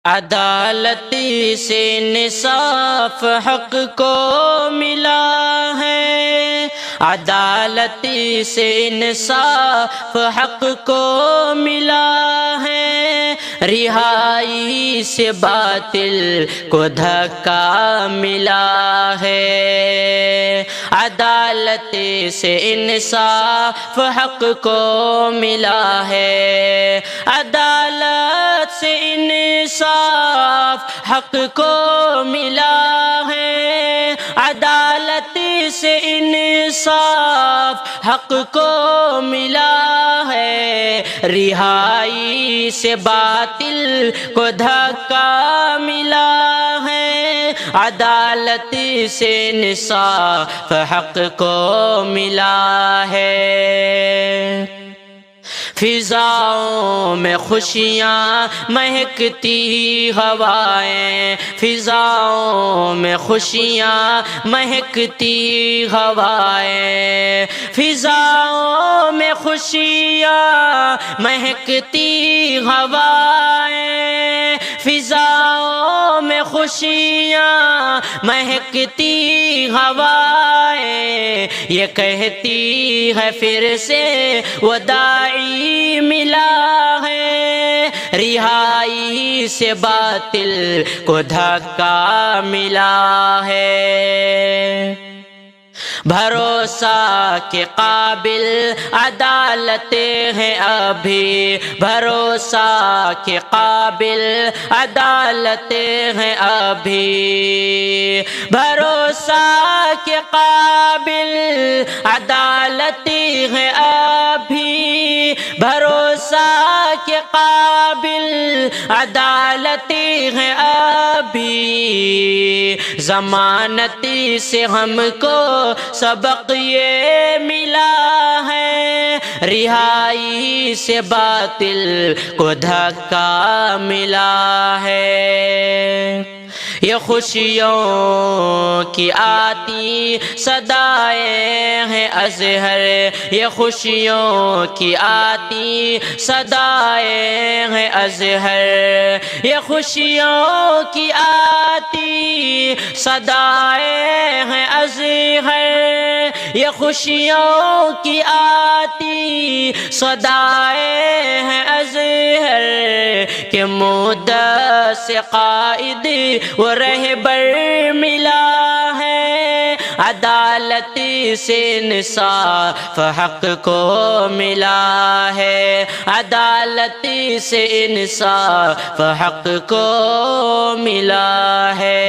عدالتی سے انصاف حق کو ملا ہے، عدالتی سے انصاف حق کو ملا ہے، رہائی سے باطل کو دھکا ملا ہے، عدالت سے انصاف حق کو ملا ہے، عدالت سے انصاف حق کو ملا ہے، عدالت سے انصاف حق کو ملا ہے، رہائی سے باطل کو دھکا ملا ہے، عدالت سے انصاف حق کو ملا ہے۔ فضاؤں میں خوشیاں مہکتی ہوائیں، فضاؤں میں خوشیاں مہکتی ہوائیں، فضاؤں میں خوشیاں مہکتی ہوائیں، فضاؤں میں خوشیاں مہکتی ہوائیں، یہ کہتی ہے پھر سے وہ داعی ملا ہے، رہائی سے باطل کو دھکا ملا ہے۔ بھروسہ کے قابل عدالتیں ہیں ابھی، بھروسہ کے قابل عدالتیں ہیں ابھی، بھروسہ کے قابل عدالتیں ہیں ابھی، بھروسہ کے قابل عدالتیں ہیں ابھی، ضمانتی سے ہم کو سبق یہ ملا ہے، رہائی سے باطل کو دھکا ملا ہے۔ یہ خوشیوں کی آتی صدائیں ہیں ازہر، یہ خوشیوں کی آتی صدائیں ہیں ازہر، یہ خوشیوں کی آتی صدائیں ہیں ازہر، یہ خوشیوں کی آتی صدائیں ہیں ازہر، کہ مدعا سے قائد و رہبر ملا ہے، عدالت سے انصاف حق کو ملا ہے، عدالت سے انصاف حق کو ملا ہے۔